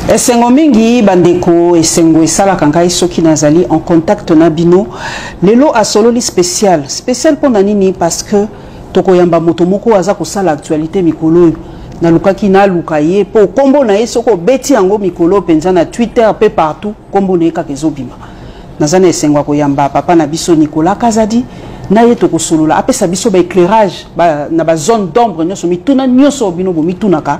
Esengo mingi bandeko esengo esala kangai soki nazali en contact na bino lelo asololi spécial pona nini parce que tokoyamba moto moko aza kosala actualité mikolo na lukaki na lukaye po kombo na esoko beti yango mikolo penza na Twitter pe partout kombo na eka kezobima nazana esengo koyamba papa na biso Nicolas Kazadi na ye tokosolola apesa biso ba éclairage na ba zone d'ombre nyoso mituna nyoso bino bo mitunaka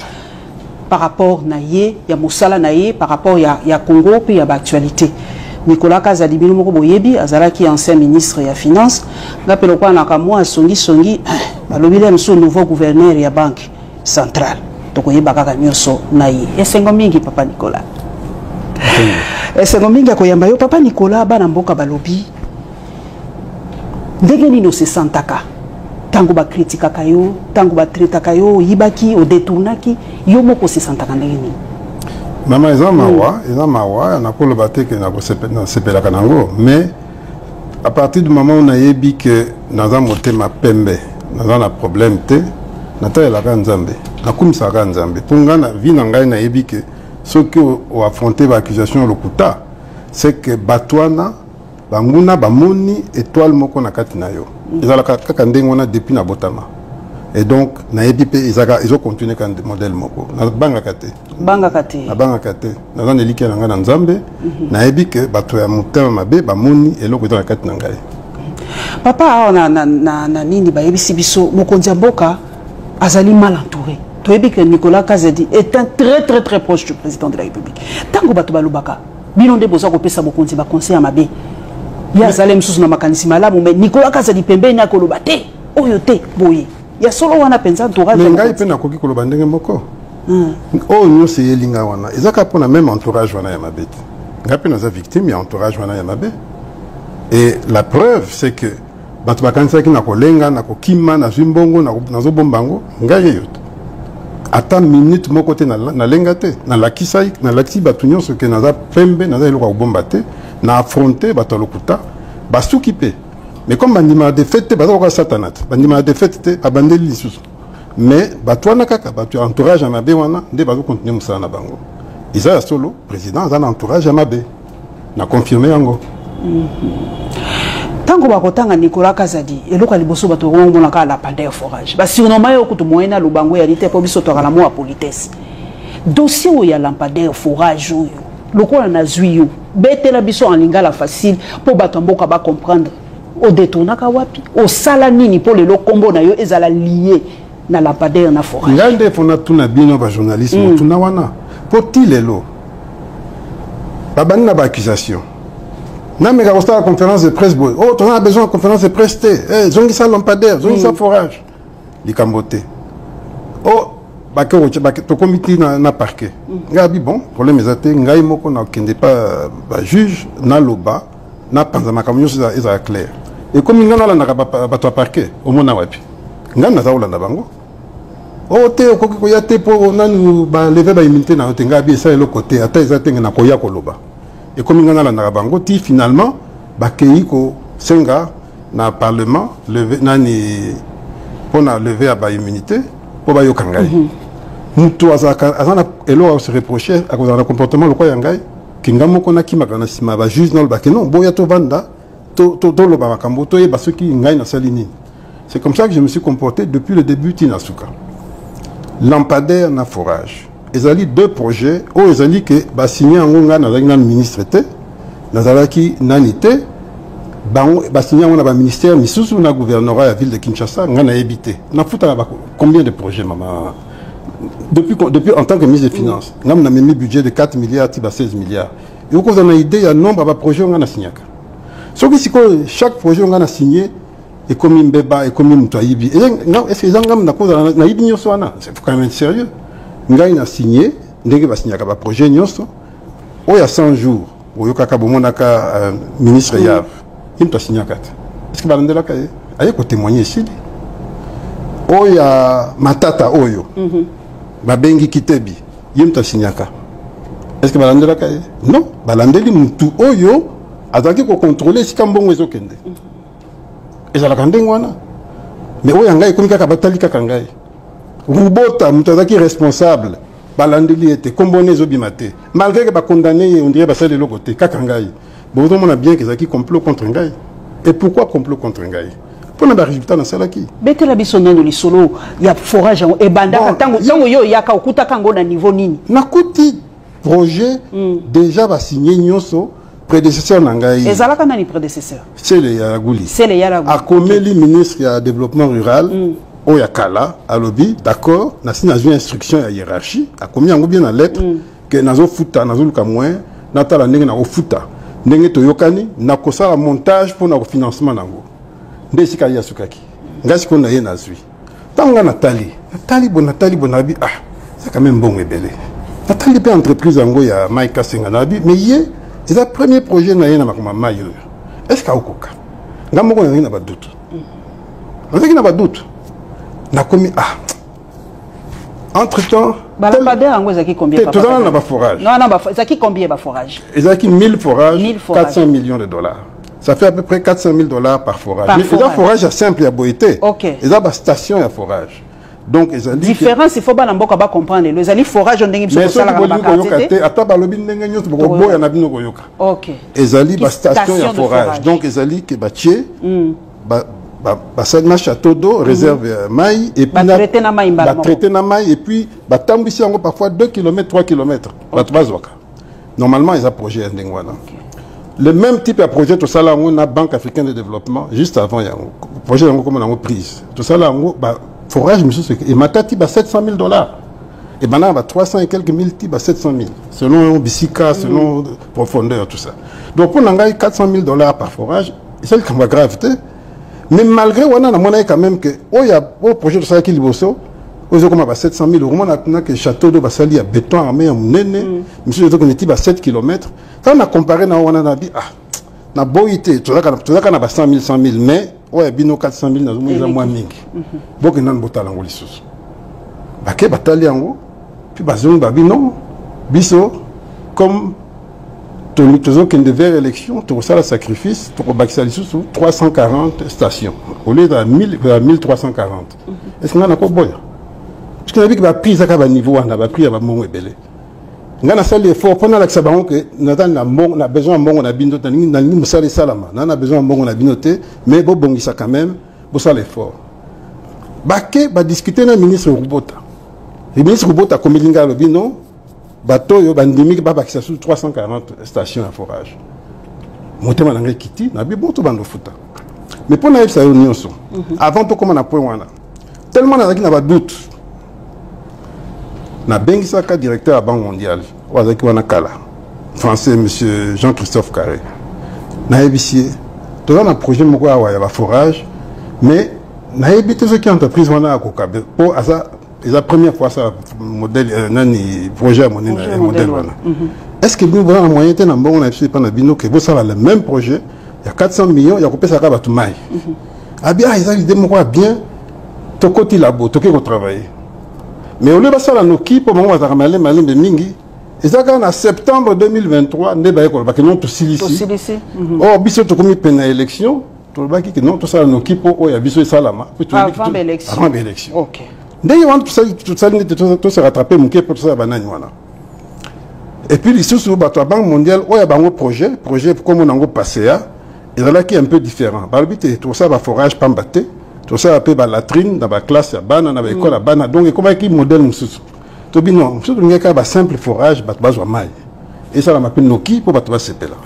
par rapport na ye ya mosala na ye par rapport ya Congo puis ya actualité Nicolas Kazadi bino moko boyebi azalaki ancien ministre ya finance ngapelo kwa na kamwa songi balobile mso nouveau gouverneur ya banque centrale tokoyeba kaka nyoso na ye esengo mingi papa Nicolas esengo mingi akoyamba yo papa Nicolas bana mboka balobi ndenge nini se santaka tango ba kritika kayo tango ba treta kayo yibaki o détournaki yo moko se santaka ndenge nini mama eza mawa na kolo bateke na ko sepela kanango mais à partir du moment où on a yebi que naza motema pembe naza na problème te nata la nzambe na kumisa ka nzambe punga na vie na ngai na yebi que ce que o affronter ba accusation lokuta c'est que batwana banguna bamoni étoile moko na kati na yo ezala kaka ndenge wana depuis na botama et donc na yebi pe ils ont continué kan modèle moko na banga kate na zane liki na ngana nzambe na yebi que bato ya motema mabe bamoni eloko ezala kati na ngai papa na nini ba yebisi biso mokonzi mboka azali mal entouré to yebi que Nicolas Kazadi est un très proche du président de la République tango bato balubaka bino nde boza kopesa mokonzi ba conseil ya mabe ya zalem susu na makanisi malamu mais Nicolas Kazadi pembe na koloba te oyo te boye ya solo wana penza entourage ngai pe na koki koloba ndenge moko oh nyose yelinga wana ezaka pona même entourage wana ya mabe ngai pe naza victime ya entourage wana ya mabe et la preuve c'est que bato bakanisa ki na kolenga na kokima na zimbongo na zo bombango ngai yeyo ata minute moko te na lenga te na lakisai na laksi bato nyonso ke naza pembe naza eloko ya kobomba te na affronter bato lokuta basuki pe mais comme bandima de fête bato ko satanat bandima de fête abandeli lisusu mais bato wana kaka bato entourage ya mabe wana nde bazo continuer musala na bango isa solo président za na entourage ya mabe na confirmer yango tango bakotanga Nicolas Kazadi eloko liboso bato ngona ka la pandeur forage ba surnommer yo kutu moyena lubango ya lite po biso to kala mo a politesse dossier o ya lampadaire forage yo lokola na zuyo betela biso en lingala facile po bato mboka ba comprendre o détournaka wapi o sala nini po lelo kombo na yo ezala lié na lampadaire na forage ngande fona tuna bino ba journalisme tuna wana po tilelo babani na ba accusation na mega la conférence de presse boy oh on a besoin de conférence de presse eh zongi sa lampadaire zongi sa forage likambote oh to comité na parquet ngabi bon problème ezate ngai moko na kende pas ba juge na loba na panza makamyo za clair et comme ngana la na ba to parquet au mona wapi ngana za olanda bango oh te okoki ko ya te po nanu ba lever ba immunité na te ngabi ça le côté ata ezate na ko ya ko loba et comme ngana la na bango ti finalement ba keiko senga na parlement lever nani pona lever ba immunité po ba yokangai mutu azana elo se reprocher à cause de comportement le quoi yangai kinga moko na kimaka na sima ba juge na ba que non boya to vanda to lo ba makambo to yeba soki ngai na salini. C'est comme ça que je me suis comporté depuis le début Tinasuka. Lampadaire na forage ezali deux projets o ezali que ba signé ngonga na ministre te nazalaki nanité ba signé na ba ministère misusu na gouvernorat ya ville de Kinshasa ngana ebité na futa combien de projets mama depuis en tant que ministre des Finances ngam na memi budget de 4 milliards tiba 16 milliards et vous avez une idée il y a nombre de projets ngana signaka ce qui chaque projet ngana signé et comme mbeba et comme mutaibi et est-ce que ngam na cause na ibi nyoso wana c'est quand même sérieux ngai na signé ndenge ba signaka ba projet nyoso o ya 100 jours oyo kaka bomonaka ministre Yav il to signaka est-ce que balandela ka aye ko témoigner ici o ya matata oyo babengi kitebi yimta signaka est-ce que balandela ka non balandeli mutu oyo azaki ko contrôler si kambongo ezokende ezala kandengo wana mais oyo ngai komi kaka batali kaka ngai rubota mutu azaki responsable balandeli était comboné zobimate malgré que ba condamné on dirait ba ça de l'autre côté kakangai bon on a bien que ça qui complot contre ngai et pourquoi complot contre ngai pour na résultat na sala ki betela biso nano li solo ya forage et banda tango yo yaka okuta kango na niveau nini na kuti projet déjà va signer nyoso prédécesseur nangai ezalaka nani prédécesseur c'est le Yaraguli a commis ministre ya développement rural Oya Kala alobi d'accord na signé une instruction ya hiérarchie a commis yango bien na lettre que nazo futa nazo luka moins natala ndenge na futa ndenge toyokani na kosala montage pour na financement nango ndesika ya sukaki ngasi ko na ye nazwi tanga Nathalie bonabi ah c'est quand même bon ebele Nathalie pe entreprise yango ya Maïka Senga nabi mais ye c'est le premier projet na ye na makoma mayo est-ce ka okoka ngamoko na ba doute na ba doute na commis ah entre temps combien tout ça na ba forage non zaki combien ba forage ezaki 1000 forages 400 millions de dollars ça fait à peu près 400 000 dollars par forage mais c'est un forage simple à boité OK c'est ba station à forage donc ezali différence il faut ba mboka ba comprendre les ali forage ndenge biso sala ka quantité ata ba lobi ndenge nyoto boko boya na bino koyoka OK ezali ba station à forage donc ezali ke ba tie na château d'eau réserve maï et puis traité na maï et puis tambisi yango parfois 2 km 3 km bazwaka normalement ils a projet ndengwana le même type de projet tout ça là on a Banque africaine de développement juste avant yango projet yango comme on a prise tout ça là on forage monsieur et matati 700 000 dollars et maintenant 300 et quelques mille types 700 000 selon Bissika selon profondeur tout ça donc pour nangai 400 000 dollars par forage c'est le gravité. Mais malgré on a monnaie quand même que au projet de ça qui liboso aux comme 700 000 euros on a que château de Basali à béton armé à Munene monsieur on était à 7 km quand on a comparé na on a dit ah na boité tout ça quand 100 000 mais ouais bino 400 000 na moins mingi boke nan botala ngoli lisusu bake batali yango puis bazongi babino biso comme toujours qu'il devait élection, tout ça le sacrifice, tout le sous 340 stations au lieu de 1340. Est-ce qu'on a pas boya? Parce qu'on a vu que la prise à niveau, on a pris à mon ébélé. On a fait l'effort pendant l'accès que nous avons besoin de mon abino, nous avons besoin de mon abinoté, mais bon ça quand même, pour ça l'effort. Baké va discuter avec le ministre Rubota. Le ministre Rubota comme il a le bino. Bateau yo bandimi ba bakisa sur 340 stations à forage. Motema nangé kiti na bi bon to bando futa. Mais pour na ça nyonso. Avant to comme na point wana. Tellement na zaki na ba doute. Na bengisa ka directeur à Banque mondiale. Wazaki wana kala. Français monsieur Jean-Christophe Carré. Na ebisie. To na projet moko awa ya ba forage mais na ebité ce qui entreprise wana akokabe pour asa. C'est la première fois ça modèle projet à modèle voilà. Est-ce que vous avez un moyen de bon on pas na bino que vous ça le même projet il y a 400 millions il y a coupé ça ka batu mai. Ah bien ils ont l'idée moi bien to côté labo to que travailler. Mais au lieu de ça la noki pour moi ça malé de mingi et ça quand en septembre 2023 ne ba ko ba que non to silisi. Oh biso to comme peine élection to ba ki que non to ça la noki pour o ya biso salama avant l'élection. OK. D'ailleurs, tout ça se rattraper, mon pour tout ça, et puis, ici, sur la Banque mondiale, il y a un projet comme on a passé, et là, qui est un peu différent. Tout ça, va forage, pas batté, tout ça, un peu la latrine, dans la classe, dans l'école, donc, comment est-ce modèle, monsieur? Tout bien, non, monsieur, il y a un simple forage, base maille. Et ça, on m'appelle Noki pour battre ce là.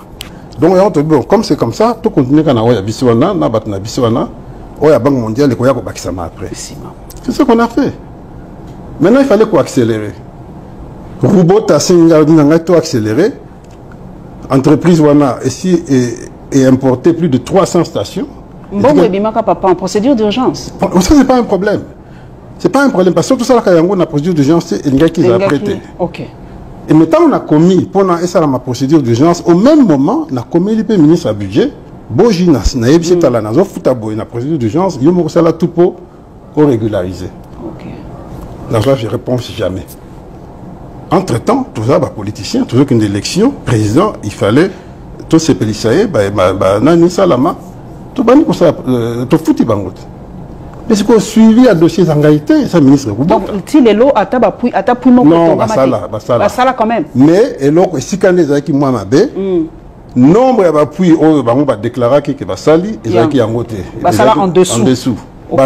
Donc, comme c'est comme ça, tout continue quand on a Biswana, on a Biswana, on a Banque mondiale, et on a Bakisama après. C'est ce qu'on a fait. Maintenant, il fallait accélérer. Robot a accéléré. Entreprise Wana ici et importé plus de 300 stations. Bon, papa, en procédure d'urgence. Ça, c'est pas un problème. C'est pas un problème. Parce que tout ça, quand on a procédure d'urgence, c'est une gars qui a prêté. OK. Et maintenant, on a commis, pendant ma procédure d'urgence, au même moment, on a commis le ministre à budget. Boji na yebisi tala na zo futa boy na procédure d'urgence, yo mo sala tout pour régulariser. OK. Là, je réponds jamais. Entre-temps, tout ça, politicien, toujours qu'une élection, président, il fallait tous ces policiers, nani salama, tout bani pour ça, tout fouti bangot. Mais c'est qu'on suivi à dossier Zangaïté, ça ministre Rouba. Donc, si les lots à Tapouimo, non, Basala quand même. Mais, et là, si quand les qui moi m'abé, nombre d'appui, on va déclarer que Basali, et qui en côté. Basala en dessous. En dessous.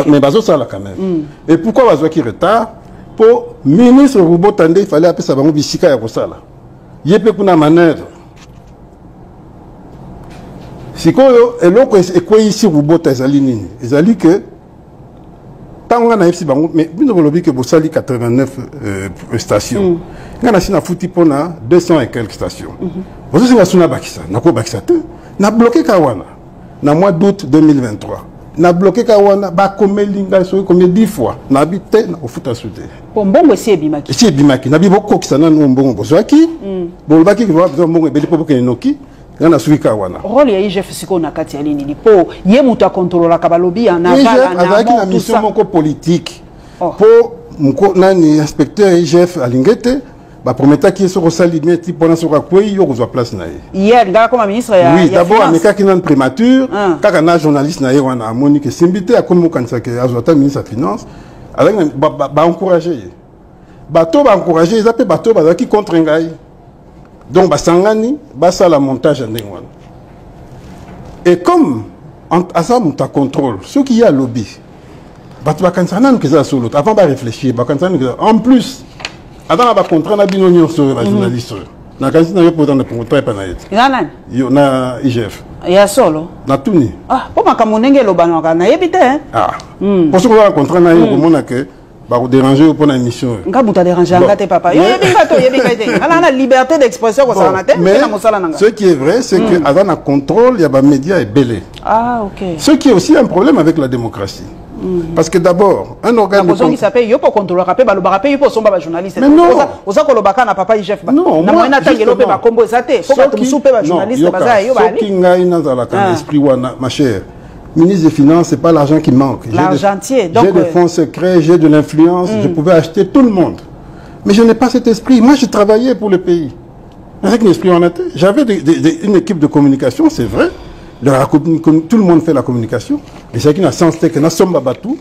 Mais Bazo ça là quand même. Et pourquoi Bazo qui retard? Pour ministre Rouba Tandé, il fallait appeler ça Bango Bissika et Rosala. Il y a une manœuvre. Si quoi, et là, et quoi ici Rouba Tazali, ils ont dit que tant qu'on a ici, mais nous avons dit que vous avez 89 stations. On a foutu pour 200 et quelques stations. Vous avez dit que on a bloqué Kawana. Dans le mois d'août 2023. On a bloqué Kawana, combien 10 fois. On a habité au foot à souder. Bon, c'est Bimaki. C'est Bimaki. On a dit beaucoup qui s'en ont bon. Vous avez dit que vous avez dit que vous avez dit que vous avez dit on a suivi Kawana. Rôle ya IGF siko na kati ya lini po ye muta contrôle la kabalobi en aval en amont tout ça. Mission politique. Pour mko nani inspecteur IGF alingete ba prometa qui sur sali mais type pendant sur quoi yo ko place na ye. Hier ngala comme ministre ya oui, d'abord ameka qui nan prémature kaka na journaliste na ye wana Monique Simbité a comme kanisa que azota ministre de finance avec ba encourager. Bato ba encourager, ils appellent bato ba qui contre ngai. Donc, Basangani, ça la montage en Dengwan. Et comme, à ça, on contrôle, ceux qui y a lobby, avant de réfléchir, en plus, avant de contrat, on a bien union sur les journalistes. On a quasiment pas de contrat. Il y a IGF. Il y a solo. On a tout mis. Ah, pour ma camonenge, l'obano, on a évité. Ah. Pour ce qu'on a contrat, on a que. Bah, vous dérangez pour l'émission. Nga muta déranger ngate papa. Yo yebika ala na liberté d'expression ko ça na te. Mais ce qui est vrai, c'est que avant un contrôle, il y a des médias et belé. Ah OK. Ce qui est aussi un problème avec la démocratie. Parce que d'abord, un organe de contrôle qui s'appelle yo pour contrôler rapper ba loba rapper yo pour somba ba journaliste. Mais non. Oza ko lobaka na papa IGF ba. Non, na moina tangelo pe ba kombo zate. Faut que tu soupe ba journaliste ba za yo ba ali. Ce qui ngai na za la kan esprit wana ma chère. Ministre des Finances, ce n'est pas l'argent qui manque. L'argentier. J'ai des fonds secrets, j'ai de l'influence, je pouvais acheter tout le monde. Mais je n'ai pas cet esprit. Moi, je travaillais pour le pays. Avec un esprit honnête. J'avais une équipe de communication, c'est vrai. Tout le monde fait la communication. Et chacun a sens que nous sommes batou.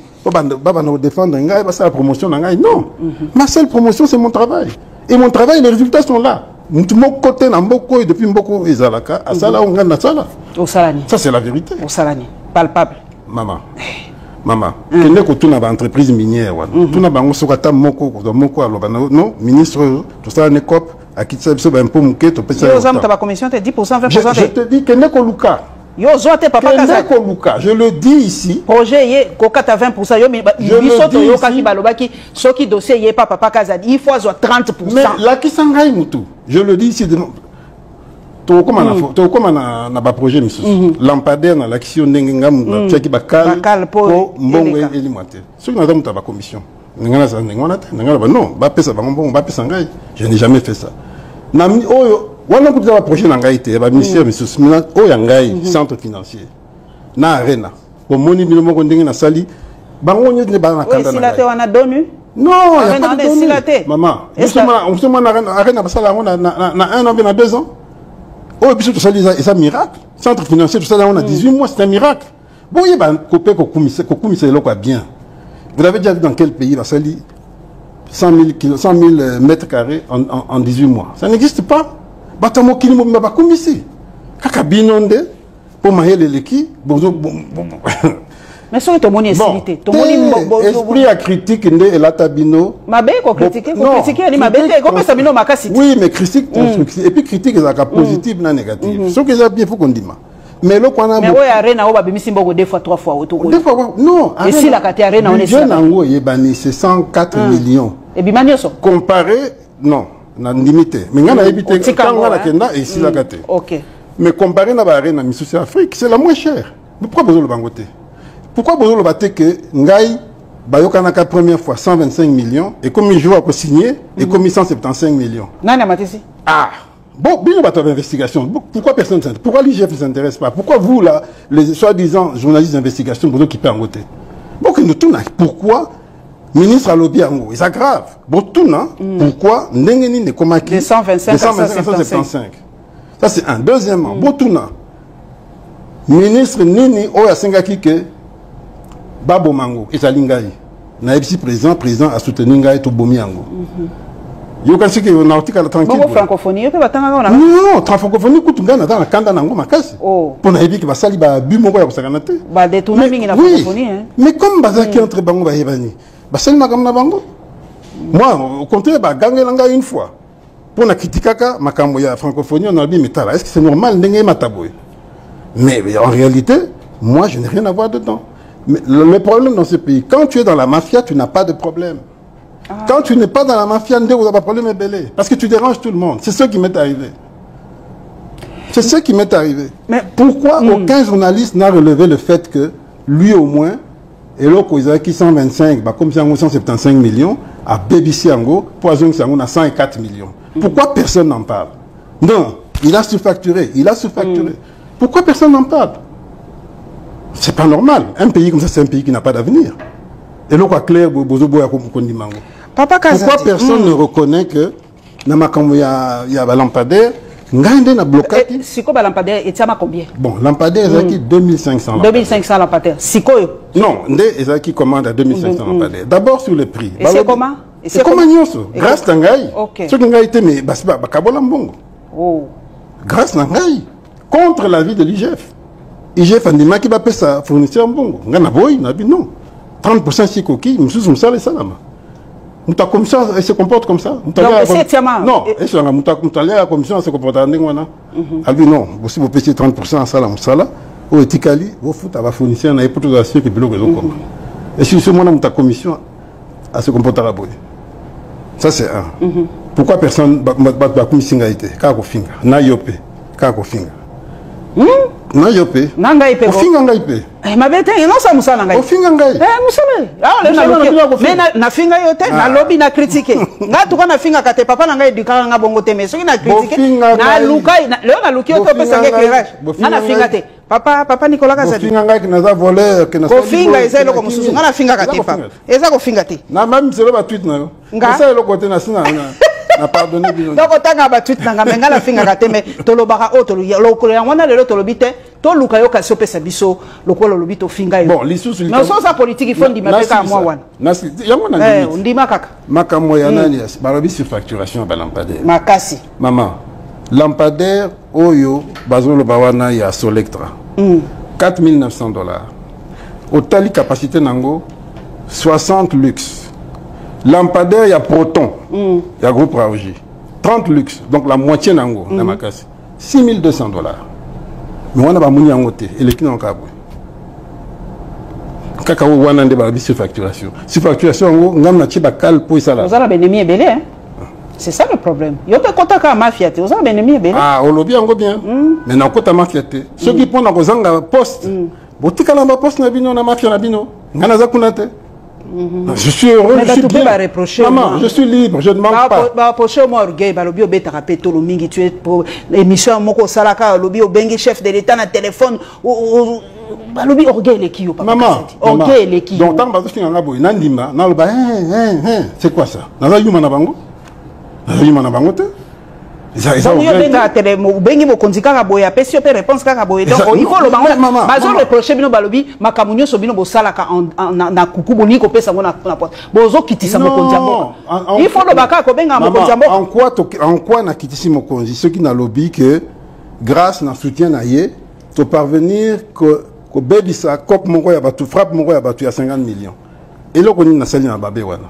Nous défendre la promotion. Non. Ma seule promotion, c'est mon travail. Et mon travail, les résultats sont là. Mon côté, depuis beaucoup, ils ont la cas. Ça, là, on gagne la salle. Ça, c'est la vérité. Au Salani. Palpable. Maman. Maman. Quelle est toute une entreprise minière? Tout n'a pas un moko, non, ministre, tout ça, un cop, à qui ça, un peu mouquet, tu peux ça. Ta commission, tu 10%, 20%. Je te dis, quel est le cas? Yo zoate papa Kaza. Je le dis ici. Projet yé kokata 20%. Yo bisoto yo kaki balobaki soki dossier yé papa Kaza. Il faut 30%. Mais la qui s'engaille mutu. Je le dis ici. To comme na ba projet misus. Lampadaire na l'action ndengam tchaki bakal po mbongo elimate. Ce qui n'a pas ta commission. Ngana ça ngona ta ngana ba non, ba pesa ba mbongo ba pesa ngai. Je n'ai jamais fait ça. Na mi oyo wana kutu ba projet na ngai te ba ministère misus. Mina oyo ngai centre financier. Na arena. Ko moni bino moko ndenge na sali. Bango nyete ba na kanda na. Si la te wana donu? Non, il y a pas de données. Maman, justement na arena ba sala na 1 an bien na 2 ans. Oh, et puis tout ça, c'est un miracle. Centre financier, tout ça, là, on a 18 mois, c'est un miracle. Bon, il y a un copain qui est bien. Vous avez déjà vu dans quel pays, ça dit 100 000 mètres carrés en 18 mois. Ça n'existe pas. Batamo qui ne pas comme ici. Kakabinonde, pour mailler les l'équipe, mais ça, tu as esprit. Esprit à critique, et la tabino. Ma belle, quoi critiquer, ma belle, comment ça bino makasi? Oui, mais critique constructive. Et puis critique, c'est positif, non négatif. Ce que j'ai bien, il faut qu'on dise. Mais là, on a. Mais oui, arena, on va bien simbo 2 fois, 3 fois. Deux fois, non. Et si la caté arena, on est jeune Ango, c'est 104 millions. Et bien, manioso. Comparé, non, on a limité. Mais on a évité quand on a kenda et si la caté. Ok. Mais comparé à l'arena, mais c'est Afrique, c'est la moins chère. Pourquoi besoin de bangoté? Pourquoi besoin de battre que Ngaï, Bayokanaka première fois 125 millions et comme il joue à signer et comme 175 millions. Nana Matessi. Ah, bon, bien on va investigation. Pourquoi personne ne s'intéresse? Pourquoi l'IGF ne s'intéresse pas? Pourquoi vous, là, les soi-disant journalistes d'investigation, vous qui payent en côté? Bon, que nous tournons. Pourquoi ministre à lobby en c'est grave. Bon, tout, non? Pourquoi Ndengeni ne komaki de 125 à 175? Ça, c'est un. Deuxièmement, bon, tout, non? Ministre Nini Oya Sengaki que Babo Mango, et Salingaï. Naïbsi président a soutenu Ngaï to Bomi Ango. Yo kan siki on article tranquille. Bon francophonie, yo pe batanga on a. Non, francophonie kutungana dans la kanda nango makasi. Oh. Pour naïbi ki basali ba bu moko ya kosakanate. Ba détourner mingi na francophonie hein. Mais comme bazaki entre bango ba yebani. Basali makam na bango. Moi au contraire ba gangelanga une fois. Pour na kritikaka makambo ya francophonie on a dit metala. Est-ce que c'est normal ndenge mataboy? Mais en réalité, moi je n'ai rien à voir dedans. Mais le problème dans ce pays, quand tu es dans la mafia, tu n'as pas de problème. Ah. Quand tu n'es pas dans la mafia, vous n'avez pas de problème, belé. Parce que tu déranges tout le monde. C'est ce qui m'est arrivé. C'est ce qui m'est arrivé. Mais pourquoi aucun journaliste n'a relevé le fait que lui au moins, et l'autre qui 125, bah, comme si on 175 millions, à BBC Ango, Poison Sango a 104 millions. Pourquoi personne n'en parle? Non, il a sous-facturé. Il a sous-facturé. Pourquoi personne n'en parle? C'est pas normal. Un pays comme ça, c'est un pays qui n'a pas d'avenir. Et l'autre clair, pourquoi personne ne reconnaît que il y a un lampadaire, il y a un blocage. Si quoi lampadaire, et ça m'a combien? Bon, lampadaire, c'est 2500. 2500 lampadaires. Si quoi? Non, il qui commande à 2500 lampadaires. D'abord sur le prix. Et c'est comment? C'est comment Nyoso? Grâce à Ngaï. Ok. Ce qui a été, mais c'est pas Kabolambongo. Oh. Grâce à Ngaï. Contre l'avis de l'IGF. IGF a dit qui va payer sa fournisseur en bon. Non. 30% si coquille, monsieur Soumsa les salama. Mouta commission elle se comporte comme ça. Donc c'est tiama. Non, et sur la la commission se comporte en ngwana. Elle dit non, vous vous payez 30% en salam sala au etikali, au foot à la fournisseur na pour tout assurer que bloque comme. Et si ce moment mouta commission à se comporter à boy. Ça c'est un. Pourquoi personne ba commission a été ka ko finga na yopé ka ko finga. Na yopé. Nanga ipe. Ofinga nga ipe. Ma bete non ça musala ngai. Ofinga ngai. Musala. Ah le na finga yote na lobby na critiquer. Nga tuka na finga kate papa na ngai dikanga nga bongo te mais soki na critiquer. Na lukai na leo na luki yote pesa ngai éclairage. Na finga te. Papa Nicolas Kazadi. Ofinga ngai ki naza voleur que na. Ofinga eza loko mususu nga na finga kate papa. Eza ko finga te. Na même c'est le ba tweet na yo. Eza loko te na sina. Na pardonné bien. Donc otanga ba tweet nanga menga la finga kate mais tolobaka o tolo lokolo ya wana lelo tolobite to luka yo kasi opesa biso lokolo lobito finga yo. Bon, l'issue non so sa politique il faut ndima peka moi wana. Nasi yango na limite. Ndima kaka. Makambo ya nani ya balobi sur facturation ba lampadaire. Makasi. Maman, lampadaire oyo bazolo ba wana ya Solectra. $4,900. Au tali capacité nango 60 luxe. Lampadaire, il y a Proton, il y a groupe Raoji. 30 luxe, donc la moitié nango, na makasi. $6,200. Mais on a pas mouni angote, et les clients ont kabou. Kakao wana nde ba sur facturation. Sur facturation, ngam na chiba kal pour ça là. Vous avez bénémi et belé, hein? C'est ça le problème. Yo te kota ka mafia te, vous avez bénémi et belé. Ah, on lobby ango bien. Mais na kota mafia te. Ceux qui prennent na zanga poste. Botika na ba poste na bino na mafia na bino. Ngana za kunate. Je suis heureux, je suis bien. Maman, je suis libre, je ne manque pas. Reprocher moi orgueil, lobby au beta rapé tout le mingi tu es pour émission moko salaka lobby au bengi chef de l'état na téléphone lobby orgueil les kiyo papa. Maman, orgueil les kiyo. Donc tant bazo finga boy nandima na loba c'est quoi ça? Na za yuma na bango? Na yuma na bango te? Donc yo benga télé bengi mo konzika boya pesi pe réponse kaka boya donc il faut le bango bazo reprocher bino balobi makamunyo so bino bosalaka na kuku boni ko pesa ngona na porte bozo kitisa mo konzambo il faut le baka ko benga mo konzambo en quoi na kitisi mo konzi ceux qui na lobby que grâce na soutien na ye to parvenir ko bebisa cop moko ya batu frappe moko ya batu ya 50 millions et lo koni na sali na babe wana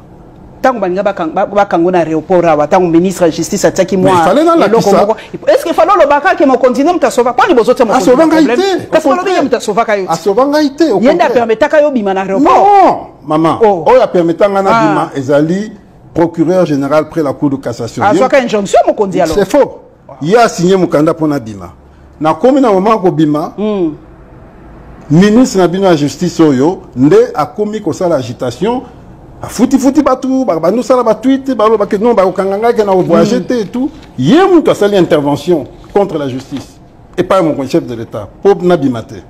tango baninga bakango na aéroport awa tango ministre de justice ataki moi est-ce qu'il fallait le baka que mon continent mtasova pas ni bozote mon problème parce que le mtasova kayo asovanga ité yenda permetaka yo bima na aéroport non maman oya permetanga na bima ezali procureur général près la cour de cassation azoka injonction mon kondi alors c'est faux il a signé mukanda pona bima na komi na moment ko bima ministre na bino ya justice oyo nde akomi ko sala agitation Fouti batou, nous ça la tweet, balo que non, kanganga qui na voyagé et tout. Hier nous a intervention contre la justice et pas mon chef de l'État. Pauvre Nabimate.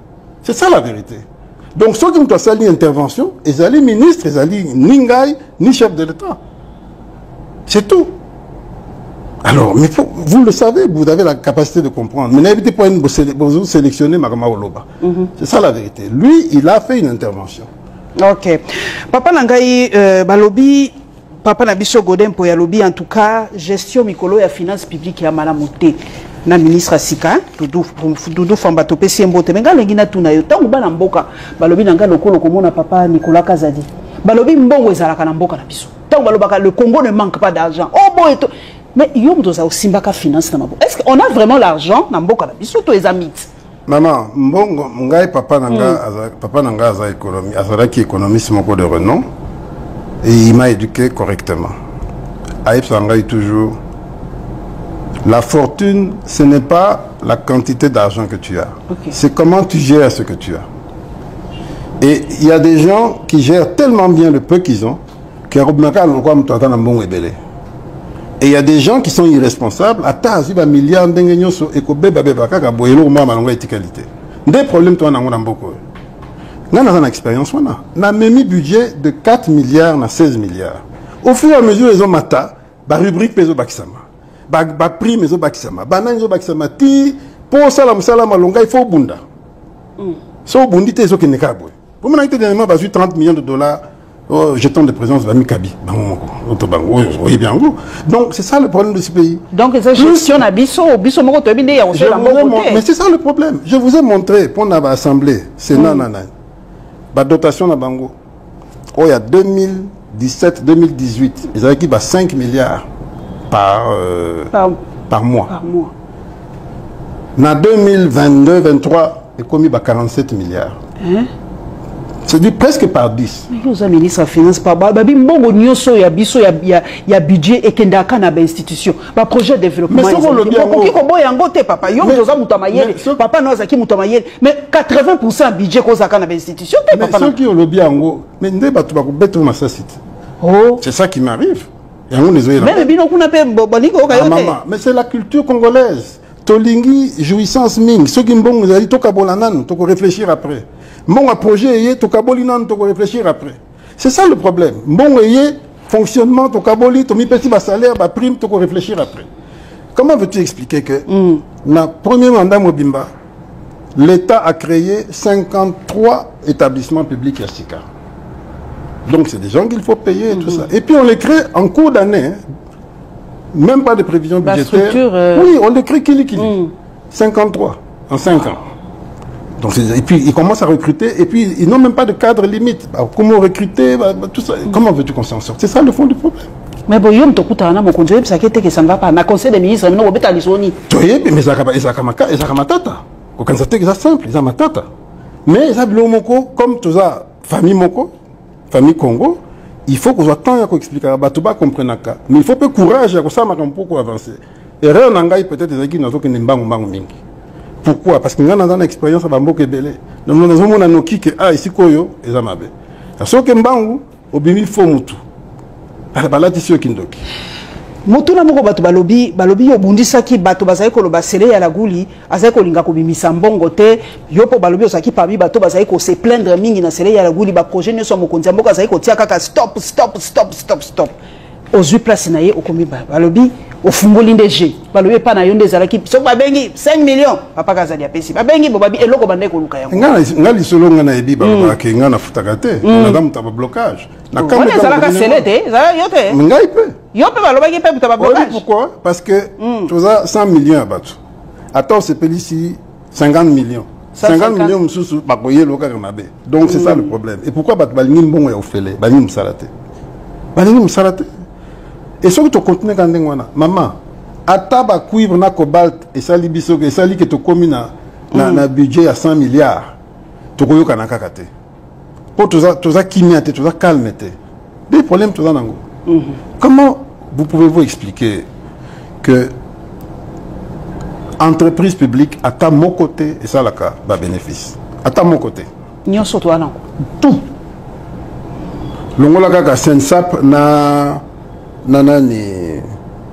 C'est ça la vérité. Donc ceux qui nous a sali intervention, ils allaient ministre, ils allaient Ningai, ni chef de l'État. C'est tout. Alors, mais vous le savez, vous avez la capacité de comprendre. Mais n'hésitez pas à vous sélectionner Marama Oloba. C'est ça la vérité. Lui, il a fait une intervention. Ok. Papa Nangai, balobi, papa Nabiso Godin pour yalobi, en tout cas, gestion mikolo ya finance publique ya malamoté. Na ministre Sika, Doudou Fambato Pessimbote, mais gars l'engina tuna yo, tant ou bana mboka, balobi nanga lokolo komona papa Nicolas Kazadi. Balobi mbongo ezalaka na mboka na biso. Tant balobaka le Congo ne manque pas d'argent. Oh bon et tout. Mais yom doza aussi mbaka finance na mboka. Est-ce qu'on a vraiment l'argent na mboka na biso to ezamit? Maman, mbongo ngai papa nanga aza économie, azalaki économiste moko de renom et il m'a éduqué correctement. Aïe ngai toujours. La fortune, ce n'est pas la quantité d'argent que tu as. Okay. C'est comment tu gères ce que tu as. Et il y a des gens qui gèrent tellement bien le peu qu'ils ont, et il y a des gens qui sont irresponsables. Des problèmes, toi, on beaucoup. Nous avons une expérience. On a mis un budget de 4 milliards à 16 milliards. Au fur et à mesure, les hommes matin, rubrique peso bakisama. Prix mezo bakisama, bananzo bakisama ti pour salam longa il faut bunda. So bundi te zo kenekabwe. Pour moi été dernièrement basu 30 millions de dollars jetons de présence de Mikabi. Oui bien. Donc c'est ça le problème de ce pays. Donc c'est gestion na biso moko to binde ya mais c'est ça le problème. Je vous ai montré pour na assemblée, Sénat nana. Ba dotation na bango. Oh il y a 2017 2018, ils avaient qui 5 milliards. Par mois. Par mois. En 2022-23, il a commis 47 milliards. Hein? C'est-à-dire presque par 10. Mais vous avez ministre de la Finance, il y a budget et qu'il y a une institution. Un projet de développement. Mais mais 80% du budget qu'on a dans l'institution. Mais ceux qui ont le bien, c'est ça qui m'arrive. Mais c'est la culture congolaise. Tolingi, jouissance ming. Ceux qui m'ont dit, tokabolanan, toko réfléchir après. Mon projet, tokabolinan, toko réfléchir après. C'est ça le problème. Mon fonctionnement, tokaboli, tomi petit salaire, prime, toko réfléchir après. Comment veux-tu expliquer que, dans le premier mandat Mobimba, l'État a créé 53 établissements publics à Sika. Donc c'est des gens qu'il faut payer et tout ça. Et puis on les crée en cours d'année. Même pas de prévision budgétaire. Oui, on les crée kili. 53 en 5 ans. Donc, et puis ils commencent à recruter et puis ils n'ont même pas de cadre limite. Alors, comment recruter, tout ça. Comment veux-tu qu'on s'en sorte? C'est ça le fond du problème. Mais bon, yom tokuta na mokonzo ça qui que ça ne va pas. Na conseil des ministres, non obeta lisoni. Toye mais ça matata. Quand ça c'est simple, ça matata. Mais ça blomoko comme tout ça famille moko. Famille Congo, il faut qu'on soit temps à expliquer à Batuba comprendre ça. Mais il faut peu courage à ça pour avancer. Et rien n'engage peut-être des équipes qui ne sont pas mingi. Pourquoi? Parce que nous avons une expérience à Bambo Kebele. Nous avons un outil qui est ici koyo et zamabe. Parce que Mbangu obimi faut mutu. Alors balati sio kindoki. Motuna moko bato balobi obundisa ki bato bazali ko loba sele ya laguli azali ko linga ko bimisa mbongo te yopo balobi osaki pabi bato bazali ko se plaindre mingi na sele ya laguli ba projet ne so mokonzi mboka azali ko tia kaka stop ozui place na ye okomi balobi ofungoli ndeje balobi pa na yo ndezalaki so babengi 5 millions papa kazali apesi babengi bobabi eloko bande ko luka yango ngali solo ngana ebi ba ke ngana futaka te na damu ta blocage na kambe on ezalaka sele te ezala yo te ngai pe yo pe balobaki pe ta blocage. Pourquoi? Parce que tu as 100 millions à battre. Attends, c'est payé ici 50 millions. 50 millions msusu bakoye loka kamabe. Donc c'est ça le problème. Et pourquoi balingi mbongo ya ofele balingi msalate balingi msalate. Et ce que tu continues quand ngwana maman ataba cuivre na cobalt et sali biso que sali que tu commis na budget à 100 milliards to koyoka na kakate pour tout ça kimia te tout ça calme te des problèmes tout ça nango. Comment vous pouvez-vous expliquer que entreprise publique à ta mon côté et ça la cas va bénéfice à ta mon côté tout longola kaka Sensap na nani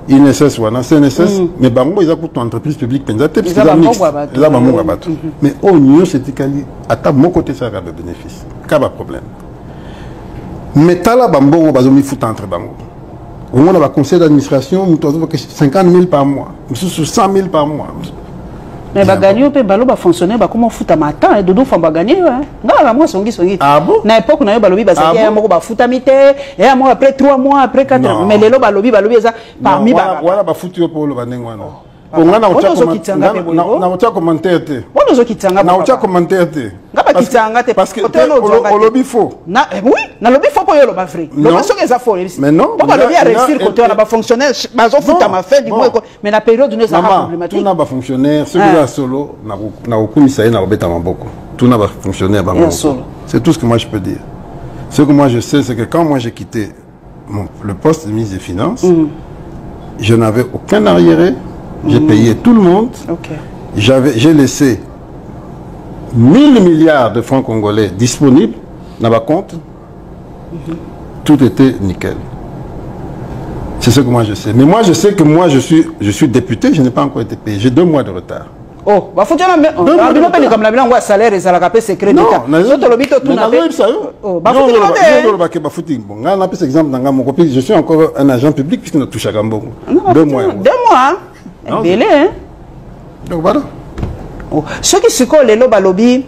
INSS wana CNSS mais bango ils ont pour entreprise publique penza te parce qu'ils ont bango battu mais au niveau c'est kali à ta mon côté ça va bénéfice pas de problème mais tala bango bazomi fout entre bango. On a un conseil d'administration, 50 000 par mois, 100 000 par mois. Mais bah gagner peut balo ba fonctionner bah comment foutre matin et dodo font ba gagner ouais. Ngala moi songi. Ah bon? Na époque na yo balobi ba ça y a moko ba foutre mité et moi après 3 mois après 4 mois mais lelo balobi ça parmi ba voilà ba foutre pour le banengwana. On a un commentaire. Parce que on lobby faux. Oui, na lobby faux pour yo lobby vrai. Lobby so que ça faux. Mais non. Pourquoi lobby a réussir côté on a pas fonctionnaire, bazo futa ma fait du moins mais na période où ça problématique. Tout n'a pas fonctionnaire, ce que solo na okumi ça na obeta maboko. Tout n'a pas fonctionné à Bamako. C'est tout ce que moi je peux dire. Ce que moi je sais c'est que quand moi j'ai quitté le poste de ministre des Finances, je n'avais aucun arriéré. J'ai payé tout le monde. J'ai laissé 1000 milliards de francs congolais disponibles dans ma compte. Tout était nickel. C'est ce que moi je sais. Mais moi je sais que moi je suis député, je n'ai pas encore été payé. J'ai 2 mois de retard. Oh, bah faut dire comme la bilan salaire et ça la capé secret non, d'État. Non, je suis encore un agent public puisque nous touche à Gambongo. 2 mois. 2 mois. Belé, hein? Donc voilà. Ce qui se colle, les lobby,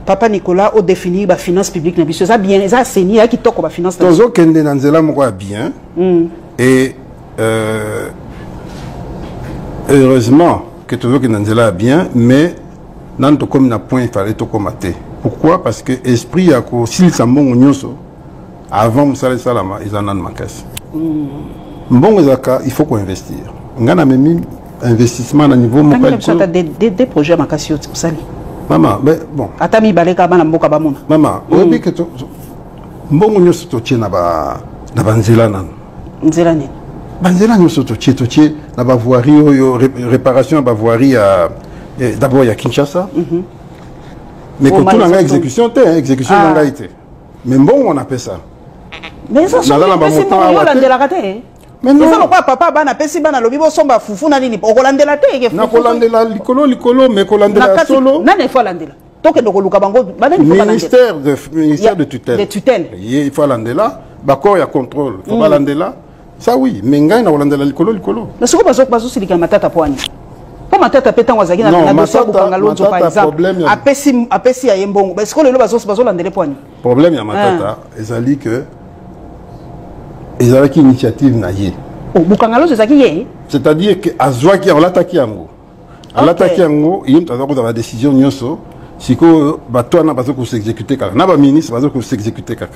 Papa Nicolas, a défini la finance publique. Ça bien, ça c'est ni qui toque la finance publique. Tozo kende nanzela moko bien. Et heureusement que Tozo kende nanzela bien, mais nan to comme na point il fallait to commater. Pourquoi? Parce que esprit a ko sil sambongo nyonso avant musala salama ils en ont makasi. Mbongo zaka il faut qu'on investir. Ngana memi investissement à niveau mondial. Des projets à Makasio, c'est ça. Maman, mais bon. Atami baleka bana mboka bamona. Maman, obi que to mbongo nyoso to tie na ba nzela nan. Nzela ni. Banzela nyoso to tie na ba voirie yo réparation ba voirie d'abord il y a Kinshasa. Mais que tout na exécution exécution na été. Mais mbongo on appelle ça. Mais ça c'est la raté. Mais non. Pourquoi papa bana pesi bana lobi bo somba fufu na nini okolandela te ke na kolandela likolo mais kolandela solo na ne faut landela toke ndoko luka bango bana ni ministère de tutelle il faut landela bako ya contrôle faut pas landela ça oui mais ngai na kolandela likolo na siko bazo silika matata pwani po matata peta ngwazaki na dossier bukanga lonzo par exemple apesi ya yembongo parce que lelo bazo landela pwani problème ya matata ezali que ils avaient une initiative naïe. C'est-à-dire que Azwaki on l'attaque yango. On l'attaque yango, il y a une décision nyoso. Si que bateau n'a pas s'exécuter kaka, n'a pas ministre pas s'exécuter kaka.